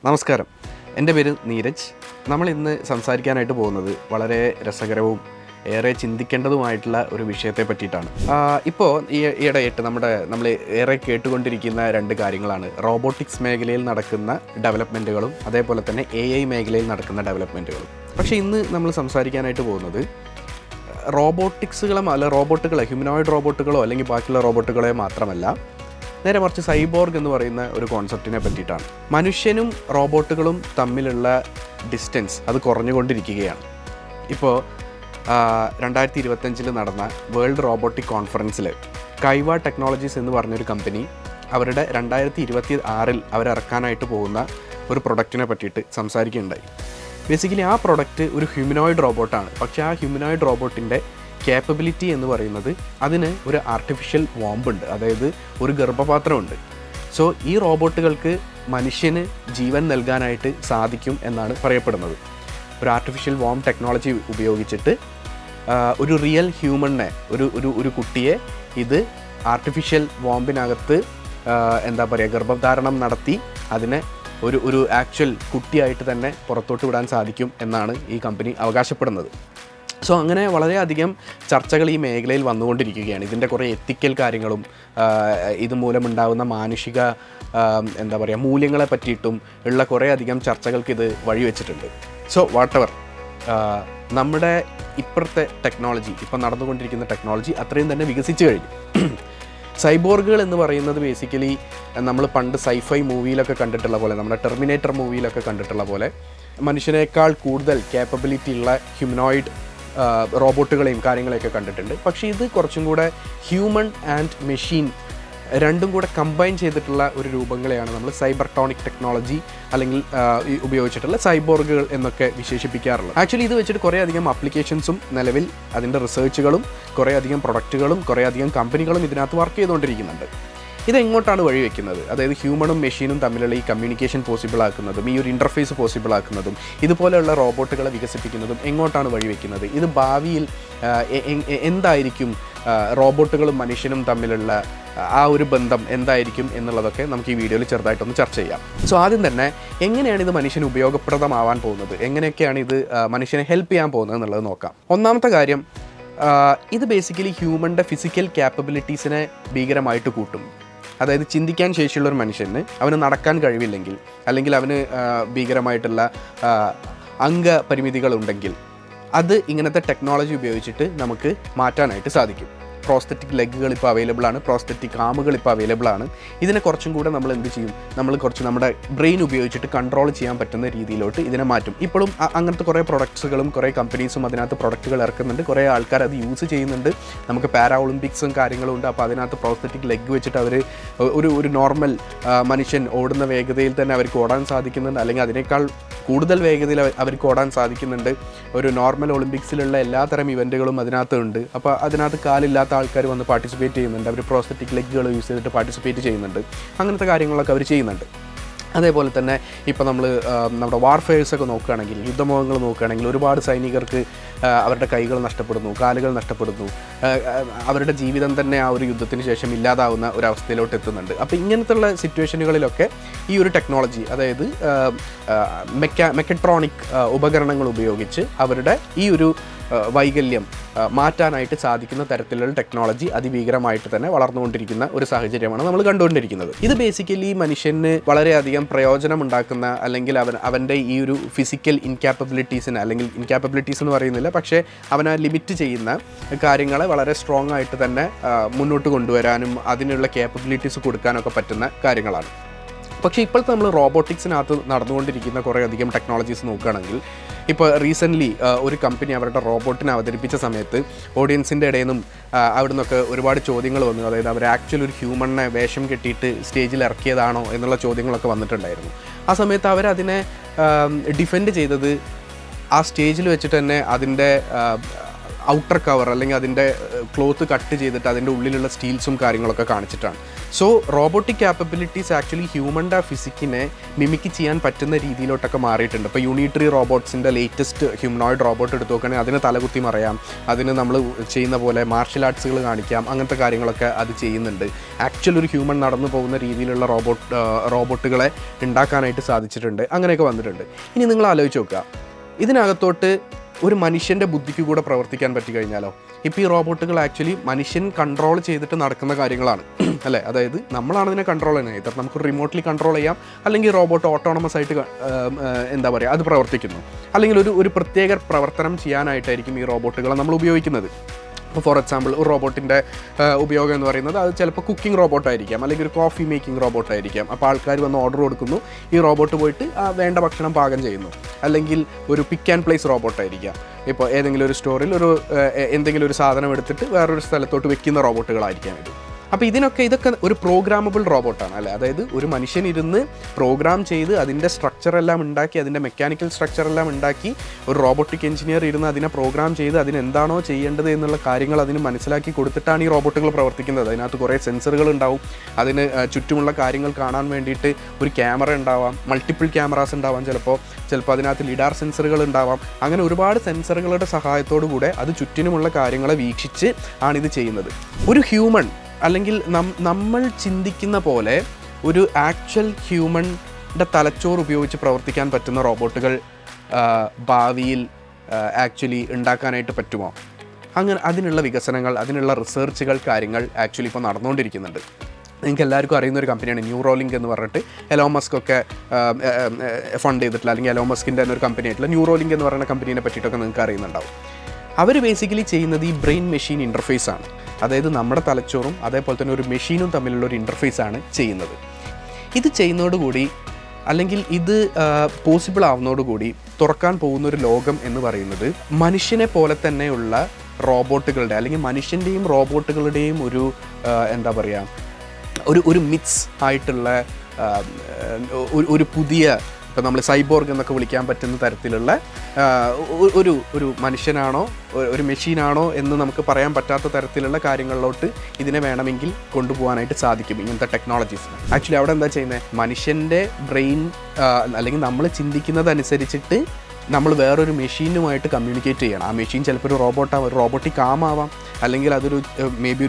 നമസ്കാരം, എൻ്റെ പേര് നീരജ്. നമ്മൾ ഇന്ന് സംസാരിക്കാനായിട്ട് പോകുന്നത് വളരെ രസകരവും ഏറെ ചിന്തിക്കേണ്ടതുമായിട്ടുള്ള ഒരു വിഷയത്തെ പറ്റിയിട്ടാണ്. ഇപ്പോൾ ഈയിടെയായിട്ട് നമ്മൾ ഏറെ കേട്ടുകൊണ്ടിരിക്കുന്ന രണ്ട് കാര്യങ്ങളാണ് റോബോട്ടിക്സ് മേഖലയിൽ നടക്കുന്ന ഡെവലപ്മെൻറ്റുകളും അതേപോലെ തന്നെ AI മേഖലയിൽ നടക്കുന്ന ഡെവലപ്മെൻറ്റുകളും. പക്ഷേ ഇന്ന് നമ്മൾ സംസാരിക്കാനായിട്ട് പോകുന്നത് റോബോട്ടുകളെ ഹ്യൂമനോയിഡ് റോബോട്ടുകളോ അല്ലെങ്കിൽ ബാക്കിയുള്ള റോബോട്ടുകളെ മാത്രമല്ല, നേരെ മറിച്ച് സൈബോർഗ് എന്ന് പറയുന്ന ഒരു കോൺസെപ്റ്റിനെ പറ്റിയിട്ടാണ്. മനുഷ്യനും റോബോട്ടുകളും തമ്മിലുള്ള ഡിസ്റ്റൻസ് അത് കുറഞ്ഞുകൊണ്ടിരിക്കുകയാണ്. ഇപ്പോൾ 2025 നടന്ന വേൾഡ് റോബോട്ടിക് കോൺഫറൻസിൽ കൈവ ടെക്നോളജീസ് എന്ന് പറഞ്ഞൊരു കമ്പനി അവരുടെ 2026 അവരിറക്കാനായിട്ട് പോകുന്ന ഒരു പ്രൊഡക്റ്റിനെ പറ്റിയിട്ട് സംസാരിക്കുകയുണ്ടായി. ബേസിക്കലി ആ പ്രൊഡക്റ്റ് ഒരു ഹ്യൂമനോയിഡ് റോബോട്ടാണ്. പക്ഷേ ആ ഹ്യൂമനോയിഡ് റോബോട്ടിൻ്റെ കേപ്പബിലിറ്റി എന്ന് പറയുന്നത് അതിന് ഒരു ആർട്ടിഫിഷ്യൽ വോമ്പുണ്ട്, അതായത് ഒരു ഗർഭപാത്രമുണ്ട്. സോ ഈ റോബോട്ടുകൾക്ക് മനുഷ്യന് ജീവൻ നൽകാനായിട്ട് സാധിക്കും എന്നാണ് പറയപ്പെടുന്നത്. ഒരു ആർട്ടിഫിഷ്യൽ വോം ടെക്നോളജി ഉപയോഗിച്ചിട്ട് ഒരു റിയൽ ഹ്യൂമണിനെ ഒരു കുട്ടിയെ ഇത് ആർട്ടിഫിഷ്യൽ വോമ്പിനകത്ത് ഗർഭധാരണം നടത്തി അതിനെ ഒരു ആക്ച്വൽ കുട്ടിയായിട്ട് തന്നെ പുറത്തോട്ട് വിടാൻ സാധിക്കും എന്നാണ് ഈ കമ്പനി അവകാശപ്പെടുന്നത്. സോ അങ്ങനെ വളരെയധികം ചർച്ചകൾ ഈ മേഖലയിൽ വന്നുകൊണ്ടിരിക്കുകയാണ്. ഇതിൻ്റെ കുറേ എത്തിക്കൽ കാര്യങ്ങളും ഇതുമൂലമുണ്ടാകുന്ന മാനുഷിക മൂല്യങ്ങളെ പറ്റിയിട്ടും ഉള്ള കുറേ അധികം ചർച്ചകൾക്ക് ഇത് വഴിവെച്ചിട്ടുണ്ട്. സോ വാട്ടെവർ, നമ്മുടെ ഇപ്പോഴത്തെ ടെക്നോളജി, ഇപ്പം നടന്നുകൊണ്ടിരിക്കുന്ന ടെക്നോളജി അത്രയും തന്നെ വികസിച്ച് കഴിഞ്ഞു. സൈബോർഗുകൾ എന്ന് പറയുന്നത് ബേസിക്കലി നമ്മൾ പണ്ട് സൈഫൈ മൂവിയിലൊക്കെ കണ്ടിട്ടുള്ള പോലെ, നമ്മുടെ ടെർമിനേറ്റർ മൂവിയിലൊക്കെ കണ്ടിട്ടുള്ള പോലെ മനുഷ്യനേക്കാൾ കൂടുതൽ കേപ്പബിലിറ്റി ഉള്ള ഹ്യൂമനോയിഡ് റോബോട്ടുകളെയും കാര്യങ്ങളെയൊക്കെ കണ്ടിട്ടുണ്ട്. പക്ഷേ ഇത് കുറച്ചും കൂടെ ഹ്യൂമൻ ആൻഡ് മെഷീൻ രണ്ടും കൂടെ കമ്പൈൻ ചെയ്തിട്ടുള്ള ഒരു രൂപങ്ങളെയാണ് നമ്മൾ സൈബർട്ടോണിക് ടെക്നോളജി അല്ലെങ്കിൽ ഉപയോഗിച്ചിട്ടുള്ള സൈബോർഗുകൾ എന്നൊക്കെ വിശേഷിപ്പിക്കാറുള്ളത്. ആക്ച്വലി ഇത് വെച്ചിട്ട് കുറേ അധികം ആപ്ലിക്കേഷൻസും നിലവിൽ അതിൻ്റെ റിസർച്ചുകളും കുറേ അധികം പ്രൊഡക്റ്റുകളും കുറേ അധികം കമ്പനികളും ഇതിനകത്ത് വർക്ക് ചെയ്തുകൊണ്ടിരിക്കുന്നുണ്ട്. ഇതെങ്ങോട്ടാണ് വഴിവെക്കുന്നത്? അതായത് ഹ്യൂമണും മെഷീനും തമ്മിലുള്ള ഈ കമ്മ്യൂണിക്കേഷൻ പോസിബിൾ ആക്കുന്നതും ഈ ഒരു ഇൻ്റർഫേസ് പോസിബിൾ ആക്കുന്നതും ഇതുപോലെയുള്ള റോബോട്ടുകളെ വികസിപ്പിക്കുന്നതും എങ്ങോട്ടാണ് വഴിവെക്കുന്നത്? ഇത് ഭാവിയിൽ എന്തായിരിക്കും റോബോട്ടുകളും മനുഷ്യനും തമ്മിലുള്ള ആ ഒരു ബന്ധം എന്തായിരിക്കും എന്നുള്ളതൊക്കെ നമുക്ക് ഈ വീഡിയോയിൽ ചെറുതായിട്ടൊന്ന് ചർച്ച ചെയ്യാം. സോ ആദ്യം തന്നെ എങ്ങനെയാണ് ഇത് മനുഷ്യന് ഉപയോഗപ്രദമാവാൻ പോകുന്നത്, എങ്ങനെയൊക്കെയാണ് ഇത് മനുഷ്യനെ ഹെൽപ്പ് ചെയ്യാൻ പോകുന്നത് എന്നുള്ളത് നോക്കാം. ഒന്നാമത്തെ കാര്യം, ഇത് ബേസിക്കലി ഹ്യൂമൻ്റെ ഫിസിക്കൽ ക്യാപ്പബിലിറ്റീസിനെ ഭീകരമായിട്ട് കൂട്ടും. അതായത് ചിന്തിക്കാൻ ശേഷിയുള്ളൊരു മനുഷ്യന് അവന് നടക്കാൻ കഴിവില്ലെങ്കിൽ അല്ലെങ്കിൽ അവന് ഭീകരമായിട്ടുള്ള അംഗപരിമിതികളുണ്ടെങ്കിൽ അത് ഇങ്ങനത്തെ ടെക്നോളജി ഉപയോഗിച്ചിട്ട് നമുക്ക് മാറ്റാനായിട്ട് സാധിക്കും. പ്രോസ്തെറ്റിക് ലെഗുകൾ ഇപ്പോൾ അവൈലബിൾ ആണ്, പ്രോസ്തെറ്റിക് ആമുകൾ ഇപ്പോൾ അവൈലബിൾ ആണ്. ഇതിനെ കുറച്ചും കൂടെ നമ്മൾ എന്ത് ചെയ്യും, നമ്മൾ കുറച്ച് നമ്മുടെ ബ്രെയിൻ ഉപയോഗിച്ചിട്ട് കൺട്രോൾ ചെയ്യാൻ പറ്റുന്ന രീതിയിലോട്ട് ഇതിനെ മാറ്റും. ഇപ്പോഴും അങ്ങനത്തെ കുറേ പ്രൊഡക്ട്സുകളും കുറേ കമ്പനീസും അതിനകത്ത് പ്രൊഡക്റ്റുകൾ ഇറക്കുന്നുണ്ട്, കുറേ ആൾക്കാർ അത് യൂസ് ചെയ്യുന്നുണ്ട്. നമുക്ക് പാരാ ഒളിമ്പിക്സും കാര്യങ്ങളും ഉണ്ട്. അപ്പോൾ അതിനകത്ത് പ്രോസ്തെറ്റിക് ലെഗ് വെച്ചിട്ട് അവർ ഒരു നോർമൽ മനുഷ്യൻ ഓടുന്ന വേഗതയിൽ തന്നെ അവർക്ക് ഓടാൻ സാധിക്കുന്നുണ്ട്, അല്ലെങ്കിൽ അതിനേക്കാൾ കൂടുതൽ വേഗതയിൽ അവർക്ക് ഓടാൻ സാധിക്കുന്നുണ്ട്. ഒരു നോർമൽ ഒളിമ്പിക്സിലുള്ള എല്ലാത്തരം ഇവൻറ്റുകളും അതിനകത്തുണ്ട്. അപ്പോൾ അതിനകത്ത് കാലില്ലാത്ത ആൾക്കാർ വന്ന് പാർട്ടിസിപ്പേറ്റ് ചെയ്യുന്നുണ്ട്, അവർ പ്രോസ്തെറ്റിക് ലെഗുകൾ യൂസ് ചെയ്തിട്ട് പാർട്ടിസിപ്പേറ്റ് ചെയ്യുന്നുണ്ട്. അങ്ങനത്തെ കാര്യങ്ങളൊക്കെ അവർ ചെയ്യുന്നുണ്ട്. അതേപോലെ തന്നെ ഇപ്പോൾ നമ്മുടെ വാർഫെയർസൊക്കെ നോക്കുകയാണെങ്കിൽ, യുദ്ധമുഖങ്ങൾ നോക്കുകയാണെങ്കിൽ ഒരുപാട് സൈനികർക്ക് അവരുടെ കൈകൾ നഷ്ടപ്പെടുന്നു, കാലുകൾ നഷ്ടപ്പെടുന്നു, അവരുടെ ജീവിതം തന്നെ ആ ഒരു യുദ്ധത്തിന് ശേഷം ഇല്ലാതാവുന്ന ഒരവസ്ഥയിലോട്ട് എത്തുന്നുണ്ട്. അപ്പോൾ ഇങ്ങനത്തുള്ള സിറ്റുവേഷനുകളിലൊക്കെ ഈ ഒരു ടെക്നോളജി, അതായത് മെക്കട്രോണിക് ഉപകരണങ്ങൾ ഉപയോഗിച്ച് അവരുടെ ഈ ഒരു വൈകല്യം മാറ്റാനായിട്ട് സാധിക്കുന്ന തരത്തിലുള്ള ടെക്നോളജി അതിഭീകരമായിട്ട് തന്നെ വളർന്നുകൊണ്ടിരിക്കുന്ന ഒരു സാഹചര്യമാണ് നമ്മൾ കണ്ടുകൊണ്ടിരിക്കുന്നത്. ഇത് ബേസിക്കലി മനുഷ്യന് വളരെയധികം പ്രയോജനമുണ്ടാക്കുന്ന, അല്ലെങ്കിൽ അവൻ്റെ ഈ ഒരു ഫിസിക്കൽ ഇൻകാപ്പബിലിറ്റീസിന്, അല്ലെങ്കിൽ ഇൻകാപ്പബിലിറ്റീസ് എന്ന് പറയുന്നില്ല, പക്ഷേ അവനെ ലിമിറ്റ് ചെയ്യുന്ന കാര്യങ്ങളെ വളരെ സ്ട്രോങ് ആയിട്ട് തന്നെ മുന്നോട്ട് കൊണ്ടുവരാനും അതിനുള്ള കേപ്പബിലിറ്റീസ് കൊടുക്കാനൊക്കെ പറ്റുന്ന കാര്യങ്ങളാണ്. പക്ഷേ ഇപ്പോഴത്തെ നമ്മൾ റോബോട്ടിക്സിനകത്ത് നടന്നുകൊണ്ടിരിക്കുന്ന കുറേ അധികം ടെക്നോളജീസ് നോക്കുകയാണെങ്കിൽ, ഇപ്പോൾ റീസെൻ്റ്ലി ഒരു കമ്പനി അവരുടെ റോബോട്ടിനെ അവതരിപ്പിച്ച സമയത്ത് ഓഡിയൻസിൻ്റെ ഇടയിൽ നിന്നും അവിടെ നിന്നൊക്കെ ഒരുപാട് ചോദ്യങ്ങൾ വന്നു. അതായത് അവർ ആക്ച്വൽ ഒരു ഹ്യൂമണിനെ വേഷം കെട്ടിയിട്ട് സ്റ്റേജിൽ ഇറക്കിയതാണോ എന്നുള്ള ചോദ്യങ്ങളൊക്കെ വന്നിട്ടുണ്ടായിരുന്നു. ആ സമയത്ത് അവരതിനെ ഡിഫെൻഡ് ചെയ്തത് ആ സ്റ്റേജിൽ വെച്ചിട്ട് തന്നെ അതിൻ്റെ ഔട്ടർ കവർ അല്ലെങ്കിൽ അതിൻ്റെ ക്ലോത്ത് കട്ട് ചെയ്തിട്ട് അതിൻ്റെ ഉള്ളിലുള്ള സ്റ്റീൽസും കാര്യങ്ങളൊക്കെ കാണിച്ചിട്ടാണ്. സോ റോബോട്ടിക് ക്യാപ്പബിലിറ്റീസ് ആക്ച്വലി ഹ്യൂമൻ്റെ ഫിസിക്കിനെ മിമിക്ക് ചെയ്യാൻ പറ്റുന്ന രീതിയിലോട്ടൊക്കെ മാറിയിട്ടുണ്ട്. ഇപ്പോൾ യൂണിറ്ററി റോബോട്ട്സിൻ്റെ ലേറ്റസ്റ്റ് ഹ്യൂമനോയിഡ് റോബോട്ട് എടുത്ത് നോക്കുകയാണെങ്കിൽ അതിന് തലകുത്തി മറിയാം, അതിന് നമ്മൾ ചെയ്യുന്ന പോലെ മാർഷ്യൽ ആർട്സുകൾ കാണിക്കാം, അങ്ങനത്തെ കാര്യങ്ങളൊക്കെ അത് ചെയ്യുന്നുണ്ട്. ആക്ച്വൽ ഒരു ഹ്യൂമൻ നടന്നു പോകുന്ന രീതിയിലുള്ള റോബോട്ടുകളെ ഉണ്ടാക്കാനായിട്ട് സാധിച്ചിട്ടുണ്ട്. അങ്ങനെയൊക്കെ വന്നിട്ടുണ്ട്. ഇനി നിങ്ങൾ ആലോചിച്ച് നോക്കുക, ഇതിനകത്തോട്ട് ഒരു മനുഷ്യൻ്റെ ബുദ്ധിക്ക് കൂടെ പ്രവർത്തിക്കാൻ പറ്റി കഴിഞ്ഞാലോ? ഇപ്പോൾ ഈ റോബോട്ടുകൾ ആക്ച്വലി മനുഷ്യൻ കൺട്രോൾ ചെയ്തിട്ട് നടക്കുന്ന കാര്യങ്ങളാണ് അല്ലേ? അതായത് നമ്മളാണ് ഇതിനെ കൺട്രോൾ ചെയ്യുന്നത്. ഇത്ര നമുക്ക് റിമോട്ട്ലി കൺട്രോൾ ചെയ്യാം, അല്ലെങ്കിൽ റോബോട്ട് ഓട്ടോണമസ് ആയിട്ട് എന്താ പറയുക അത് പ്രവർത്തിക്കുന്നു, അല്ലെങ്കിൽ ഒരു പ്രത്യേക പ്രവർത്തനം ചെയ്യാനായിട്ടായിരിക്കും ഈ റോബോട്ടുകളെ നമ്മൾ ഉപയോഗിക്കുന്നത്. ഇപ്പോൾ ഫോർ എക്സാമ്പിൾ ഒരു റോബോട്ടിൻ്റെ ഉപയോഗം എന്ന് പറയുന്നത് അത് ചിലപ്പോൾ കുക്കിംഗ് റോബോട്ടായിരിക്കാം, അല്ലെങ്കിൽ ഒരു കോഫി മേക്കിംഗ് റോബോട്ടായിരിക്കാം. അപ്പോൾ ആൾക്കാർ വന്ന് ഓർഡർ കൊടുക്കുന്നു, ഈ റോബോട്ട് പോയിട്ട് വേണ്ട ഭക്ഷണം പാകം ചെയ്യുന്നു. അല്ലെങ്കിൽ ഒരു പിക്ക് ആൻഡ് പ്ലേസ് റോബോട്ടായിരിക്കാം. ഇപ്പോൾ ഏതെങ്കിലും ഒരു സ്റ്റോറിൽ എന്തെങ്കിലും ഒരു സാധനം എടുത്തിട്ട് വേറൊരു സ്ഥലത്തോട്ട് വെക്കുന്ന റോബോട്ടുകളായിരിക്കാം ഇത്. അപ്പോൾ ഇതൊക്കെ ഒരു പ്രോഗ്രാമബിൾ റോബോട്ടാണ് അല്ലേ? അതായത് ഒരു മനുഷ്യൻ ഇരുന്ന് പ്രോഗ്രാം ചെയ്ത് അതിൻ്റെ സ്ട്രക്ചറെല്ലാം ഉണ്ടാക്കി, അതിൻ്റെ മെക്കാനിക്കൽ സ്ട്രക്ചറെല്ലാം ഉണ്ടാക്കി, ഒരു റോബോട്ടിക് എഞ്ചിനീയർ ഇരുന്ന് അതിനെ പ്രോഗ്രാം ചെയ്ത് അതിനെന്താണോ ചെയ്യേണ്ടത് എന്നുള്ള കാര്യങ്ങൾ അതിന് മനസ്സിലാക്കി കൊടുത്തിട്ടാണ് ഈ റോബോട്ടുകൾ പ്രവർത്തിക്കുന്നത്. അതിനകത്ത് കുറേ സെൻസറുകൾ ഉണ്ടാവും, അതിന് ചുറ്റുമുള്ള കാര്യങ്ങൾ കാണാൻ വേണ്ടിയിട്ട് ഒരു ക്യാമറ ഉണ്ടാവാം, മൾട്ടിപ്പിൾ ക്യാമറാസ് ഉണ്ടാവാം, ചിലപ്പോൾ അതിനകത്ത് ലിഡാർ സെൻസറുകൾ ഉണ്ടാവാം. അങ്ങനെ ഒരുപാട് സെൻസറുകളുടെ സഹായത്തോടു കൂടെ അത് ചുറ്റിനുമുള്ള കാര്യങ്ങളെ വീക്ഷിച്ച് ആണിത് ചെയ്യുന്നത്. ഒരു ഹ്യൂമൻ അല്ലെങ്കിൽ നമ്മൾ ചിന്തിക്കുന്ന പോലെ ഒരു ആക്ച്വൽ ഹ്യൂമൻ്റെ തലച്ചോറ് ഉപയോഗിച്ച് പ്രവർത്തിക്കാൻ പറ്റുന്ന റോബോട്ടുകൾ ഭാവിയിൽ ആക്ച്വലി ഉണ്ടാക്കാനായിട്ട് പറ്റുമോ? അങ്ങനെ അതിനുള്ള വികസനങ്ങൾ, അതിനുള്ള റിസർച്ചുകൾ, കാര്യങ്ങൾ ആക്ച്വലി ഇപ്പോൾ നടന്നുകൊണ്ടിരിക്കുന്നുണ്ട്. നിങ്ങൾക്ക് എല്ലാവർക്കും അറിയുന്ന ഒരു കമ്പനിയാണ് ന്യൂറോലിങ്ക് എന്ന് പറഞ്ഞിട്ട് എലോൺ മസ്ക് ഒക്കെ ഫണ്ട് ചെയ്തിട്ടുള്ള, അല്ലെങ്കിൽ എലോൺ മസ്കിൻ്റെ തന്നെ ഒരു കമ്പനി ആയിട്ടുള്ള ന്യൂറോലിങ്ക് എന്ന് പറയുന്ന കമ്പനീനെ പറ്റിയിട്ടൊക്കെ നിങ്ങൾക്ക് അറിയുന്നുണ്ടാവും. അവർ ബേസിക്കലി ചെയ്യുന്നത് ഈ ബ്രെയിൻ മെഷീൻ ഇൻ്റർഫേസാണ്. അതായത് നമ്മുടെ തലച്ചോറും അതേപോലെ തന്നെ ഒരു മെഷീനും തമ്മിലുള്ള ഒരു ഇൻ്റർഫേസാണ് ചെയ്യുന്നത്. ഇത് ചെയ്യുന്നതോടുകൂടി, അല്ലെങ്കിൽ ഇത് പോസിബിൾ ആവുന്നതോടുകൂടി തുറക്കാൻ പോകുന്ന ഒരു ലോകം എന്ന് പറയുന്നത് മനുഷ്യനെ പോലെ തന്നെയുള്ള റോബോട്ടുകളുടെ, അല്ലെങ്കിൽ മനുഷ്യൻ്റെയും റോബോട്ടുകളുടെയും ഒരു എന്താ പറയുക ഒരു മിക്സ് ആയിട്ടുള്ള ഒരു പുതിയ, ഇപ്പോൾ നമ്മൾ സൈബോർഗ് എന്നൊക്കെ വിളിക്കാൻ പറ്റുന്ന തരത്തിലുള്ള ഒരു മനുഷ്യനാണോ ഒരു മെഷീനാണോ എന്ന് നമുക്ക് പറയാൻ പറ്റാത്ത തരത്തിലുള്ള കാര്യങ്ങളിലോട്ട് ഇതിനെ വേണമെങ്കിൽ കൊണ്ടുപോകാനായിട്ട് സാധിക്കും ഇങ്ങനത്തെ ടെക്നോളജീസ്. ആക്ച്വലി അവിടെ എന്താ ചെയ്യുന്നത്, മനുഷ്യൻ്റെ ബ്രെയിൻ അല്ലെങ്കിൽ നമ്മൾ ചിന്തിക്കുന്നതനുസരിച്ചിട്ട് നമ്മൾ വേറൊരു മെഷീനുമായിട്ട് കമ്മ്യൂണിക്കേറ്റ് ചെയ്യണം. ആ മെഷീൻ ചിലപ്പോൾ ഒരു റോബോട്ടിക് ആം ആവാം, അല്ലെങ്കിൽ അതൊരു മേ ബി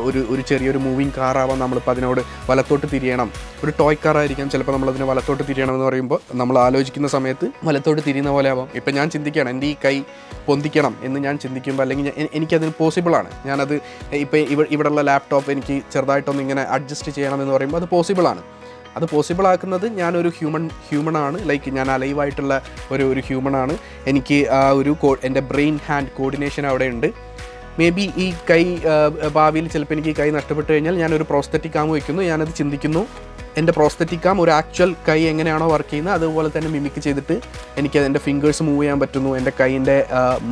ഒരു ഒരു ചെറിയൊരു മൂവിങ് കാറാവാം. നമ്മളിപ്പോൾ അതിനോട് വലത്തോട്ട് തിരിയണം, ഒരു ടോയ് കാറായിരിക്കാം, ചിലപ്പോൾ നമ്മളതിനെ വലത്തോട്ട് തിരിയണം എന്ന് പറയുമ്പോൾ നമ്മൾ ആലോചിക്കുന്ന സമയത്ത് വലത്തോട്ട് തിരിയുന്ന പോലെ ആവാം. ഇപ്പം ഞാൻ ചിന്തിക്കുകയാണ് എൻ്റെ ഈ കൈ പൊന്തിക്കണം എന്ന് ഞാൻ ചിന്തിക്കുമ്പോൾ, അല്ലെങ്കിൽ എനിക്കതിന് പോസിബിളാണ്, ഞാനത് ഇപ്പോൾ ഇവിടെയുള്ള ലാപ്ടോപ്പ് എനിക്ക് ചെറുതായിട്ടൊന്ന് ഇങ്ങനെ അഡ്ജസ്റ്റ് ചെയ്യണം എന്ന് പറയുമ്പോൾ അത് പോസിബിളാണ്. അത് പോസിബിളാക്കുന്നത് ഞാനൊരു ഹ്യൂമണാണ്, ലൈക്ക് ഞാൻ അലൈവായിട്ടുള്ള ഒരു ഹ്യൂമണാണ്. എനിക്ക് ആ ഒരു എൻ്റെ ബ്രെയിൻ ഹാൻഡ് കോർഡിനേഷൻ അവിടെ ഉണ്ട്. മേ ബി ഈ കൈ ഭാവിയിൽ ചിലപ്പോൾ എനിക്ക് ഈ കൈ നഷ്ടപ്പെട്ട് കഴിഞ്ഞാൽ ഞാനൊരു പ്രോസ്തറ്റിക് ആം വയ്ക്കുന്നു, ഞാനത് ചിന്തിക്കുന്നു, എൻ്റെ പ്രോസ്തറ്റിക് ആം ഒരു ആക്ച്വൽ കൈ എങ്ങനെയാണോ വർക്ക് ചെയ്യുന്നത് അതുപോലെ തന്നെ മിമിക്ക് ചെയ്തിട്ട് എനിക്ക് എൻ്റെ ഫിംഗേഴ്സ് മൂവ് ചെയ്യാൻ പറ്റുന്നു, എൻ്റെ കൈയിൻ്റെ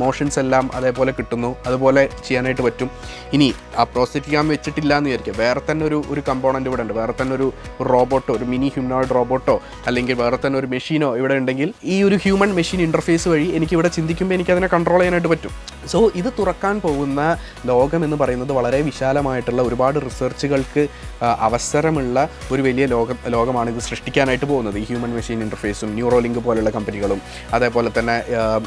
മോഷൻസ് എല്ലാം അതേപോലെ കിട്ടുന്നു, അതുപോലെ ചെയ്യാനായിട്ട് പറ്റും. ഇനി ആ പ്രോസ്തറ്റിക് ആം വെച്ചിട്ടില്ല എന്ന് വിചാരിക്കുക, വേറെ തന്നെ ഒരു കമ്പോണൻ്റ് ഇവിടെ ഉണ്ട്, വേറെ തന്നെ ഒരു റോബോട്ടോ, ഒരു മിനി ഹ്യൂമനോയിഡ് റോബോട്ടോ, അല്ലെങ്കിൽ വേറെ തന്നെ ഒരു മെഷീനോ ഇവിടെ ഉണ്ടെങ്കിൽ ഈ ഒരു ഹ്യൂമൻ മെഷീൻ ഇൻ്റർഫേസ് വഴി എനിക്കിവിടെ ചിന്തിക്കുമ്പോൾ എനിക്കതിനെ കൺട്രോൾ ചെയ്യാനായിട്ട് പറ്റും. സോ ഇത് തുറക്കാൻ പോകുന്ന ലോകം എന്ന് പറയുന്നത് വളരെ വിശാലമായിട്ടുള്ള ഒരുപാട് റിസർച്ചുകൾക്ക് അവസരമുള്ള ഒരു വലിയ ലോകമാണ് ഇത് സൃഷ്ടിക്കാനായിട്ട് പോകുന്നത്. ഈ ഹ്യൂമൻ മെഷീൻ ഇൻ്റർഫേസും ന്യൂറോലിങ്ക് പോലുള്ള കമ്പനികളും, അതേപോലെ തന്നെ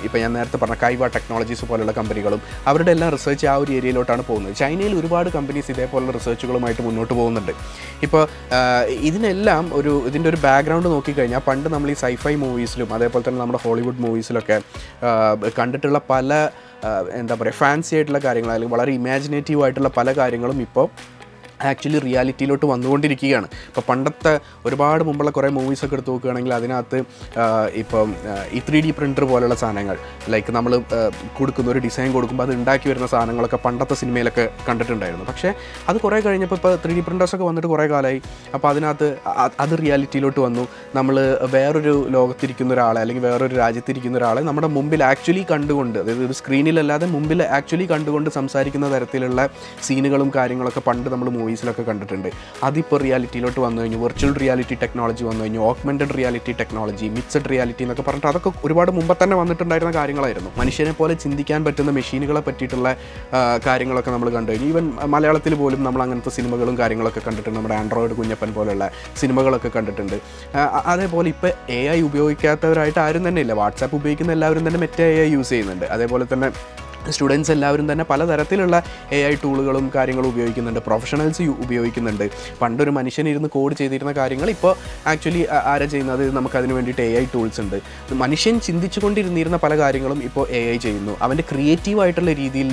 ഇപ്പോൾ ഞാൻ നേരത്തെ പറഞ്ഞ കൈവ ടെക്നോളജീസ് പോലുള്ള കമ്പനികളും, അവരുടെ എല്ലാം റിസർച്ച് ആ ഒരു ഏരിയയിലോട്ടാണ് പോകുന്നത്. ചൈനയിൽ ഒരുപാട് കമ്പനീസ് ഇതേപോലുള്ള റിസർച്ചുകളുമായിട്ട് മുന്നോട്ട് പോകുന്നുണ്ട്. ഇപ്പോൾ ഇതിനെല്ലാം ഇതിൻ്റെ ഒരു ബാക്ക്ഗ്രൗണ്ട് നോക്കിക്കഴിഞ്ഞാൽ പണ്ട് നമ്മൾ ഈ സൈഫൈ മൂവീസിലും അതേപോലെ തന്നെ നമ്മുടെ ഹോളിവുഡ് മൂവീസിലൊക്കെ കണ്ടിട്ടുള്ള പല എന്താ പറയുക ഫാൻസി ആയിട്ടുള്ള കാര്യങ്ങൾ, അല്ലെങ്കിൽ വളരെ ഇമാജിനേറ്റീവ് ആയിട്ടുള്ള പല കാര്യങ്ങളും ഇപ്പോൾ ആക്ച്വലി റിയാലിറ്റിയിലോട്ട് വന്നുകൊണ്ടിരിക്കുകയാണ്. ഇപ്പോൾ പണ്ടത്തെ ഒരുപാട് മുമ്പുള്ള കുറേ മൂവീസൊക്കെ എടുത്ത് നോക്കുകയാണെങ്കിൽ അതിനകത്ത് ഇപ്പം ഈ 3D പ്രിൻ്റർ പോലുള്ള സാധനങ്ങൾ, ലൈക്ക് നമ്മൾ കൊടുക്കുന്ന ഒരു ഡിസൈൻ കൊടുക്കുമ്പോൾ അത് ഉണ്ടാക്കി വരുന്ന സാധനങ്ങളൊക്കെ പണ്ടത്തെ സിനിമയിലൊക്കെ കണ്ടിട്ടുണ്ടായിരുന്നു. പക്ഷേ അത് കുറേ കഴിഞ്ഞപ്പോൾ ഇപ്പോൾ 3D പ്രിൻ്റേഴ്സൊക്കെ വന്നിട്ട് കുറേ കാലമായി. അപ്പോൾ അതിനകത്ത് അത് റിയാലിറ്റിയിലോട്ട് വന്നു. നമ്മൾ വേറൊരു ലോകത്തിരിക്കുന്ന ഒരാളെ, അല്ലെങ്കിൽ വേറൊരു രാജ്യത്തിരിക്കുന്ന ഒരാളെ നമ്മുടെ മുമ്പിൽ ആക്ച്വലി കണ്ടുകൊണ്ട്, അതായത് ഒരു സ്ക്രീനിലല്ലാതെ മുമ്പിൽ ആക്ച്വലി കണ്ടുകൊണ്ട് സംസാരിക്കുന്ന തരത്തിലുള്ള സീനുകളും കാര്യങ്ങളൊക്കെ പണ്ട് നമ്മൾ മൂവീസിലൊക്കെ കണ്ടിട്ടുണ്ട്. അതിപ്പോൾ റിയാലിറ്റിയിലോട്ട് വന്നു കഴിഞ്ഞു. വെർച്വൽ റിയാലിറ്റി ടെക്നോളജി വന്നു കഴിഞ്ഞു, augmented reality technology, mixed reality എന്നൊക്കെ പറഞ്ഞിട്ട് അതൊക്കെ ഒരുപാട് മുമ്പ് തന്നെ വന്നിട്ടുണ്ടായിരുന്ന കാര്യങ്ങളായിരുന്നു. മനുഷ്യനെ പോലെ ചിന്തിക്കാൻ പറ്റുന്ന മെഷീനുകളെ പറ്റിയിട്ടുള്ള കാര്യങ്ങളൊക്കെ നമ്മൾ കണ്ടു കഴിഞ്ഞു. ഈവൻ മലയാളത്തിൽ പോലും നമ്മൾ അങ്ങനത്തെ സിനിമകളും കാര്യങ്ങളൊക്കെ കണ്ടിട്ടുണ്ട്. നമ്മുടെ ആൻഡ്രോയിഡ് കുഞ്ഞപ്പൻ പോലുള്ള സിനിമകളൊക്കെ കണ്ടിട്ടുണ്ട്. അതേപോലെ ഇപ്പോൾ AI ഉപയോഗിക്കാത്തവരായിട്ട് ആരും തന്നെ ഇല്ല. വാട്സാപ്പ് ഉപയോഗിക്കുന്ന എല്ലാവരും തന്നെ മറ്റേ AI യൂസ് ചെയ്യുന്നുണ്ട്. അതേപോലെ തന്നെ സ്റ്റുഡൻസ് എല്ലാവരും തന്നെ പലതരത്തിലുള്ള AI ടൂളുകളും കാര്യങ്ങളും ഉപയോഗിക്കുന്നുണ്ട്. പ്രൊഫഷണൽസ് ഉപയോഗിക്കുന്നുണ്ട്. പണ്ടൊരു മനുഷ്യനിരുന്ന് കോഡ് ചെയ്തിരുന്ന കാര്യങ്ങൾ ഇപ്പോൾ ആക്ച്വലി ആരാ ചെയ്യുന്നത്? നമുക്കതിന് വേണ്ടിയിട്ട് AI ടൂൾസ് ഉണ്ട്. മനുഷ്യൻ ചിന്തിച്ചു കൊണ്ടിരുന്നിരുന്ന പല കാര്യങ്ങളും ഇപ്പോൾ AI ചെയ്യുന്നു. അവൻ്റെ ക്രിയേറ്റീവായിട്ടുള്ള രീതിയിൽ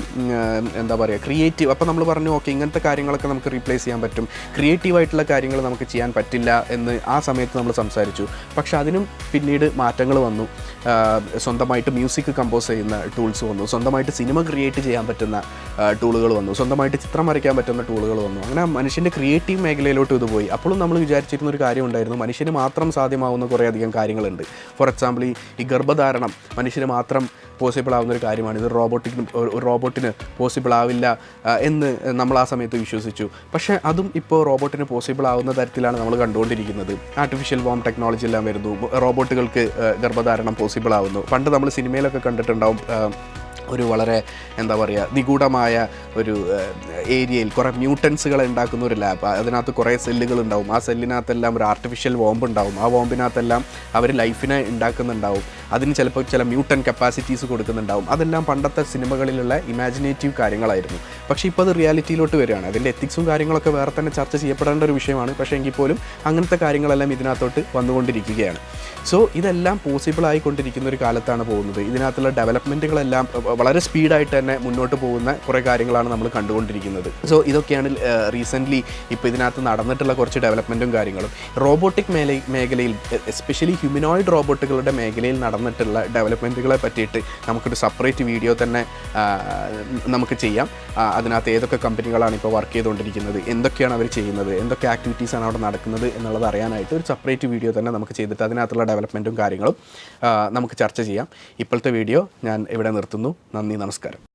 എന്താ പറയുക, ക്രിയേറ്റീവ്. അപ്പോൾ നമ്മൾ പറഞ്ഞു ഓക്കെ, ഇങ്ങനത്തെ കാര്യങ്ങളൊക്കെ നമുക്ക് റീപ്ലേസ് ചെയ്യാൻ പറ്റും, ക്രിയേറ്റീവായിട്ടുള്ള കാര്യങ്ങൾ നമുക്ക് ചെയ്യാൻ പറ്റില്ല എന്ന് ആ സമയത്ത് നമ്മൾ സംസാരിച്ചു. പക്ഷേ അതിനും പിന്നീട് മാറ്റങ്ങൾ വന്നു. സ്വന്തമായിട്ട് മ്യൂസിക് കമ്പോസ് ചെയ്യുന്ന ടൂൾസ് വന്നു, സ്വന്തമായിട്ട് സിനിമ ക്രിയേറ്റ് ചെയ്യാൻ പറ്റുന്ന ടൂളുകൾ വന്നു, സ്വന്തമായിട്ട് ചിത്രം വരയ്ക്കാൻ പറ്റുന്ന ടൂളുകൾ വന്നു. അങ്ങനെ മനുഷ്യൻ്റെ ക്രിയേറ്റീവ് മേഖലയിലോട്ട് ഇത് പോയി. അപ്പോഴും നമ്മൾ വിചാരിച്ചിരുന്ന ഒരു കാര്യം ഉണ്ടായിരുന്നു, മനുഷ്യന് മാത്രം സാധ്യമാവുന്ന കുറേയധികം കാര്യങ്ങളുണ്ട്. ഫോർ എക്സാമ്പിൾ ഈ ഗർഭധാരണം മനുഷ്യന് മാത്രം പോസിബിൾ ആവുന്നൊരു കാര്യമാണ്. ഇത് റോബോട്ടിന് പോസിബിൾ ആവില്ല എന്ന് നമ്മൾ ആ സമയത്ത് വിശ്വസിച്ചു. പക്ഷേ അതും ഇപ്പോൾ റോബോട്ടിന് പോസിബിൾ ആവുന്ന തരത്തിലാണ് നമ്മൾ കണ്ടുകൊണ്ടിരിക്കുന്നത്. ആർട്ടിഫിഷ്യൽ വോം ടെക്നോളജി എല്ലാം വരുന്നു, റോബോട്ടുകൾക്ക് ഗർഭധാരണം പോസിബിൾ ആവുന്നു. പണ്ട് നമ്മൾ സിനിമയിലൊക്കെ കണ്ടിട്ടുണ്ടാവും, ഒരു വളരെ എന്താ പറയുക നിഗൂഢമായ ഒരു ഏരിയയിൽ കുറേ മ്യൂട്ടൻസുകൾ ഉണ്ടാക്കുന്ന ഒരു ലാബ്. അതിനകത്ത് കുറേ സെല്ലുകളുണ്ടാവും. ആ സെല്ലിനകത്തെല്ലാം ഒരു ആർട്ടിഫിഷ്യൽ വോംബ് ഉണ്ടാവും. ആ വോംബിനകത്തെല്ലാം അവർ ലൈഫിനെ ഉണ്ടാക്കുന്നുണ്ടാവും. അതിന് ചിലപ്പോൾ ചില മ്യൂട്ടൻ കപ്പാസിറ്റീസ് കൊടുക്കുന്നുണ്ടാവും. അതെല്ലാം പണ്ടത്തെ സിനിമകളിലുള്ള ഇമാജിനേറ്റീവ് കാര്യങ്ങളായിരുന്നു. പക്ഷേ ഇപ്പോൾ അത് റിയാലിറ്റിയിലോട്ട് വരികയാണ്. അതിൻ്റെ എത്തിക്സും കാര്യങ്ങളൊക്കെ വേറെ തന്നെ ചർച്ച ചെയ്യപ്പെടേണ്ട ഒരു വിഷയമാണ്. പക്ഷേ എങ്കിൽ പോലും അങ്ങനത്തെ കാര്യങ്ങളെല്ലാം ഇതിനകത്തോട്ട് വന്നുകൊണ്ടിരിക്കുകയാണ്. സോ ഇതെല്ലാം പോസിബിൾ ആയിക്കൊണ്ടിരിക്കുന്ന ഒരു കാലത്താണ് പോകുന്നത്. ഇതിനകത്തുള്ള ഡെവലപ്മെൻറ്റുകളെല്ലാം വളരെ സ്പീഡായിട്ട് തന്നെ മുന്നോട്ട് പോകുന്ന കുറേ കാര്യങ്ങളാണ് നമ്മൾ കണ്ടുകൊണ്ടിരിക്കുന്നത്. സോ ഇതൊക്കെയാണ് റീസെൻ്റ്ലി ഇപ്പോൾ ഇതിനകത്ത് നടന്നിട്ടുള്ള കുറച്ച് ഡെവലപ്മെൻറ്റും കാര്യങ്ങളും. റോബോട്ടിക് മേഖലയിൽ എസ്പെഷ്യലി ഹ്യൂമനോയിഡ് റോബോട്ടുകളുടെ മേഖലയിൽ നടന്നിട്ടുള്ള ഡെവലപ്മെൻറ്റുകളെ പറ്റിയിട്ട് നമുക്കൊരു സെപ്പറേറ്റ് വീഡിയോ തന്നെ നമുക്ക് ചെയ്യാം. അതിനകത്ത് ഏതൊക്കെ കമ്പനികളാണ് ഇപ്പോൾ വർക്ക് ചെയ്തുകൊണ്ടിരിക്കുന്നത്, എന്തൊക്കെയാണ് അവർ ചെയ്യുന്നത്, എന്തൊക്കെ ആക്ടിവിറ്റീസാണ് അവിടെ നടക്കുന്നത് എന്നുള്ളത് അറിയാനായിട്ട് ഒരു സെപ്പറേറ്റ് വീഡിയോ തന്നെ നമുക്ക് ചെയ്തിട്ട് അതിനകത്തുള്ള ഡെവലപ്മെൻറ്റും കാര്യങ്ങളും നമുക്ക് ചർച്ച ചെയ്യാം. ഇപ്പോഴത്തെ വീഡിയോ ഞാൻ ഇവിടെ നിർത്തുന്നു. നന്ദി, നമസ്കാരം.